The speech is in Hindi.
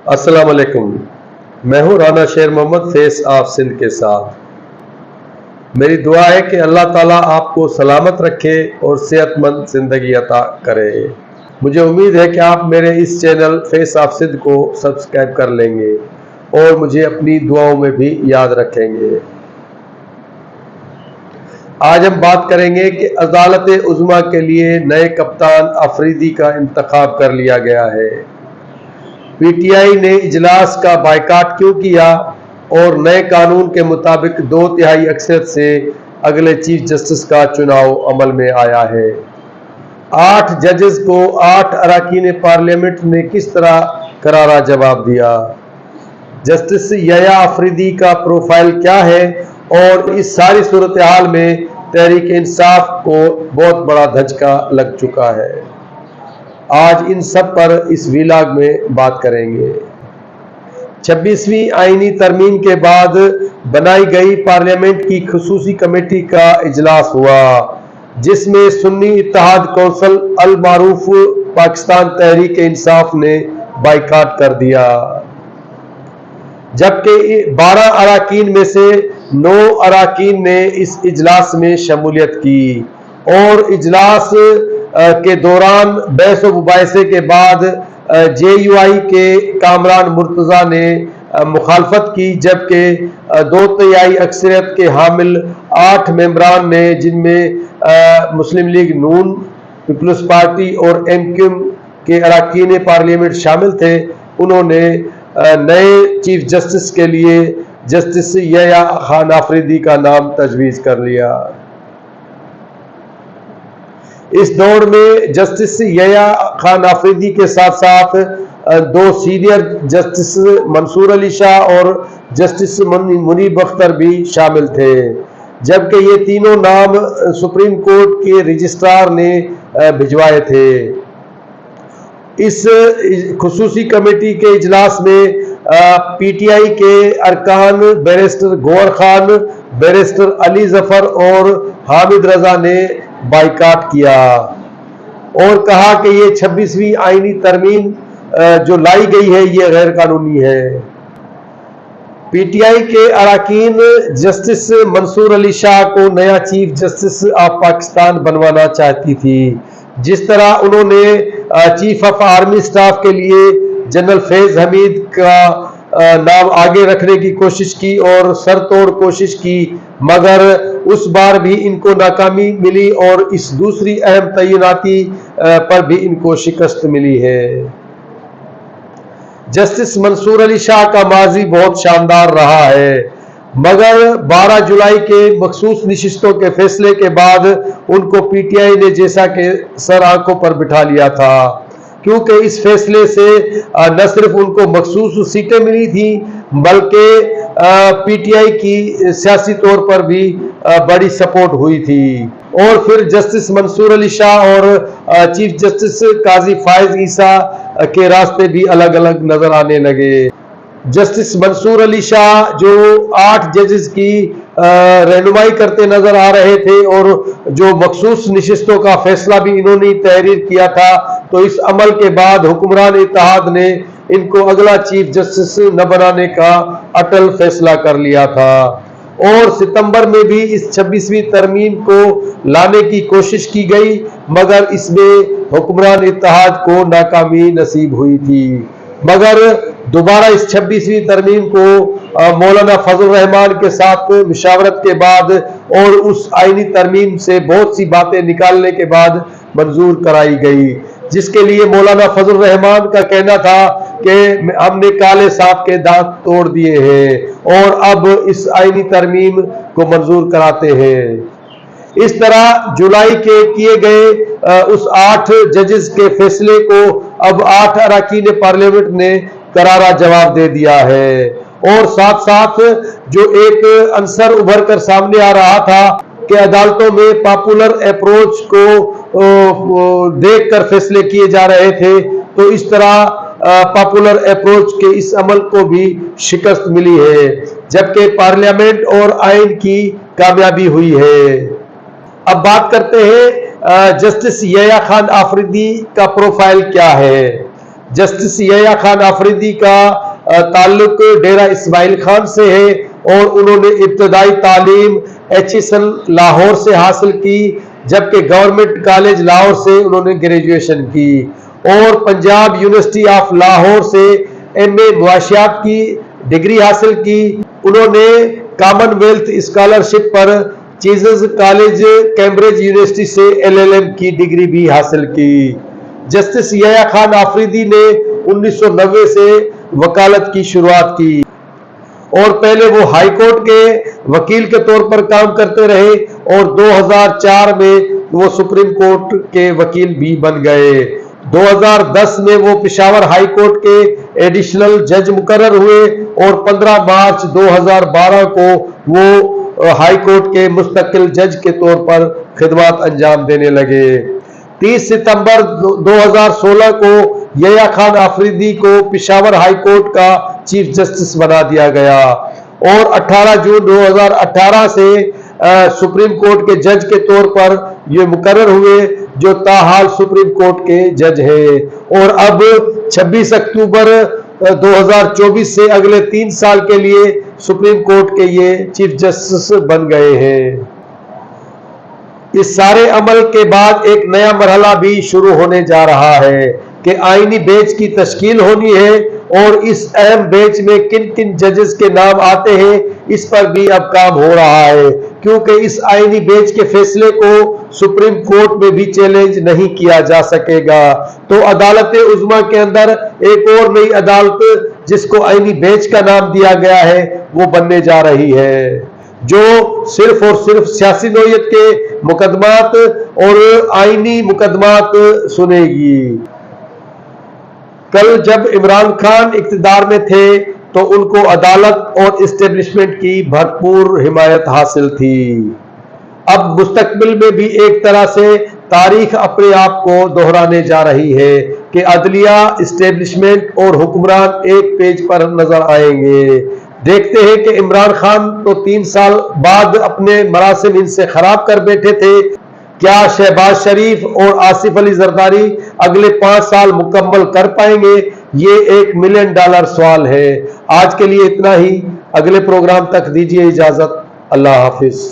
अस्सलाम वालेकुम। मैं हूँ राना शेर मोहम्मद फेस ऑफ सिंध के साथ। मेरी दुआ है कि अल्लाह ताला आपको सलामत रखे और सेहतमंद ज़िंदगी अता करे। मुझे उम्मीद है कि आप मेरे इस चैनल फेस ऑफ सिंध को सब्सक्राइब कर लेंगे और मुझे अपनी दुआओं में भी याद रखेंगे। आज हम बात करेंगे कि अदालत उज़्मा के लिए नए कप्तान अफरीदी का इंतखाब कर लिया गया है। पीटीआई ने इजलास का बायकाट क्यों किया और नए कानून के मुताबिक 2/3 अक्सरियत से अगले चीफ जस्टिस का चुनाव अमल में आया है। 8 जजेस को 8 अरकान पार्लियामेंट ने किस तरह करारा जवाब दिया। जस्टिस यहया अफरीदी का प्रोफाइल क्या है और इस सारी सूरत हाल में तहरीक इंसाफ को बहुत बड़ा धचका लग चुका है। आज इन सब पर इस व्लॉग में बात करेंगे। 26वीं आईनी तरमीम के बाद बनाई गई पार्लियामेंट की खुसूसी कमेटी का इजलास हुआ, जिसमें सुन्नी इत्तेहाद कौंसिल अल मारूफ पाकिस्तान तहरीक इंसाफ ने बाइकाट कर दिया, जबकि 12 अरकान में से 9 अरकान ने इस इजलास में शमूलियत की और इजलास के दौरान बहस व मुबाहिसे के बाद JUI के कामरान मुर्तज़ा ने मुखालफत की, जबकि 2/3 अक्सरियत के हामिल 8 मेंबरान ने, जिनमें मुस्लिम लीग नून, पीपल्स पार्टी और MQM के अरकान पार्लियामेंट शामिल थे, उन्होंने नए चीफ जस्टिस के लिए जस्टिस यहया खान अफरीदी का नाम तजवीज़ कर लिया। इस दौड़ में जस्टिस यहया खान अफरीदी के साथ साथ 2 सीनियर जस्टिस मंसूर अली शाह और जस्टिस मुनीब अख्तर भी शामिल थे, जबकि ये तीनों नाम सुप्रीम कोर्ट के रजिस्ट्रार ने भिजवाए थे। इस खुसूसी कमेटी के इजलास में PTI के अरकान बैरिस्टर गौहर खान, बैरिस्टर अली जफर और हामिद रजा ने बाइकाट किया और कहा कि ये 26वीं आईनी तरमीम जो लाई गई है ये गैर कानूनी है। PTI के अरकान जस्टिस मंसूर अली शाह को नया चीफ जस्टिस ऑफ पाकिस्तान बनवाना चाहती थी, जिस तरह उन्होंने चीफ ऑफ आर्मी स्टाफ के लिए जनरल फैज हमीद का नाम आगे रखने की कोशिश की और सरतोड़ कोशिश की, मगर उस बार भी इनको नाकामी मिली और इस दूसरी अहम तैनाती पर भी इनको शिकस्त मिली है। जस्टिस मंसूर अली शाह का माजी बहुत शानदार रहा है, मगर 12 जुलाई के मखसूस नशिस्तों के फैसले के बाद उनको PTI ने जैसा कि सर आंखों पर बिठा लिया था, क्योंकि इस फैसले से न सिर्फ उनको मखसूस सीटें मिली थी बल्कि PTI की सियासी तौर पर भी बड़ी सपोर्ट हुई थी। और फिर जस्टिस मंसूर अली शाह और चीफ जस्टिस काजी फायज ईसा के रास्ते भी अलग अलग नजर आने लगे। जस्टिस मंसूर अली शाह जो 8 जजेस की रहनुमाई करते नजर आ रहे थे और जो मखसूस नशिस्तों का फैसला भी इन्होंने तहरीर किया था, तो इस अमल के बाद हुक्मरान इत्तेहाद ने इनको अगला चीफ जस्टिस न बनाने का अटल फैसला कर लिया था और सितंबर में भी इस 26वीं तरमीम को लाने की कोशिश की गई, मगर इसमें हुक्मरान इत्तेहाद को नाकामी नसीब हुई थी। मगर दोबारा इस 26वीं तरमीम को मौलाना फजल रहमान के साथ मुशावरत के बाद और उस आईनी तरमीम से बहुत सी बातें निकालने के बाद मंजूर कराई गई, जिसके लिए मौलाना फजल रहमान का कहना था कि हमने काले सांप के दांत तोड़ दिए हैं और अब इस आईनी तरमीम को मंजूर कराते हैं। इस तरह जुलाई के किए गए उस 8 जजेस के फैसले को अब 8 अरकान पार्लियामेंट ने करारा जवाब दे दिया है और साथ साथ जो एक आंसर उभर कर सामने आ रहा था कि अदालतों में पॉपुलर अप्रोच को देखकर फैसले किए जा रहे थे, तो इस तरह पॉपुलर अप्रोच के इस अमल को भी शिकस्त मिली है, जबकि पार्लियामेंट और आइन की कामयाबी हुई है। अब बात करते हैं जस्टिस यहया खान अफरीदी का प्रोफाइल क्या है। जस्टिस यहया खान आफरीदी का ताल्लुक डेरा इस्माइल खान से है और उन्होंने इब्तदाई तालीम HSN लाहौर से हासिल की, जबकि गवर्नमेंट कॉलेज लाहौर से उन्होंने ग्रेजुएशन की और पंजाब यूनिवर्सिटी ऑफ लाहौर से MA मुआशियात की डिग्री हासिल की। उन्होंने कॉमनवेल्थ स्कॉलरशिप पर चीजर्स कॉलेज कैम्ब्रिज यूनिवर्सिटी से LLM की डिग्री भी हासिल की। जस्टिस यहया खान आफरीदी ने 1990 से वकालत की शुरुआत की और पहले वो हाई कोर्ट के वकील के तौर पर काम करते रहे और 2004 में वो सुप्रीम कोर्ट के वकील भी बन गए। 2010 में वो पेशावर हाई कोर्ट के एडिशनल जज मुकर्रर हुए और 15 मार्च 2012 को वो हाई कोर्ट के मुस्तकिल जज के तौर पर खिदमत अंजाम देने लगे। 30 सितंबर 2016 को यहया खान आफरीदी को पेशावर हाई कोर्ट का चीफ जस्टिस बना दिया गया और 18 जून 2018 से सुप्रीम कोर्ट के जज के तौर पर ये मुकर्रर हुए, जो ताहाल सुप्रीम कोर्ट के जज हैं और अब 26 अक्टूबर 2024 से अगले 3 साल के लिए सुप्रीम कोर्ट के ये चीफ जस्टिस बन गए हैं। इस सारे अमल के बाद एक नया मरहला भी शुरू होने जा रहा है कि आईनी बेंच की तश्कील होनी है और इस अहम बेंच में किन किन जजेस के नाम आते हैं इस पर भी अब काम हो रहा है, क्योंकि इस आईनी बेंच के फैसले को सुप्रीम कोर्ट में भी चैलेंज नहीं किया जा सकेगा। तो अदालत उज़्मा के अंदर एक और नई अदालत जिसको आईनी बेंच का नाम दिया गया है वो बनने जा रही है, जो सिर्फ और सिर्फ सियासी नौयत के मुकदमात और आईनी मुकदमात सुनेगी। कल जब इमरान खान इक़्तिदार में थे तो उनको अदालत और इस्टेब्लिशमेंट की भरपूर हिमायत हासिल थी। अब मुस्तकबिल में भी एक तरह से तारीख अपने आप को दोहराने जा रही है कि अदलिया, इस्टेब्लिशमेंट और हुक्मरान एक पेज पर नजर आएंगे। देखते हैं कि इमरान खान तो 3 साल बाद अपने मरासिम इनसे खराब कर बैठे थे, क्या शहबाज शरीफ और आसिफ अली जरदारी अगले 5 साल मुकम्मल कर पाएंगे? ये $1 मिलियन सवाल है। आज के लिए इतना ही, अगले प्रोग्राम तक दीजिए इजाजत। अल्लाह हाफिज।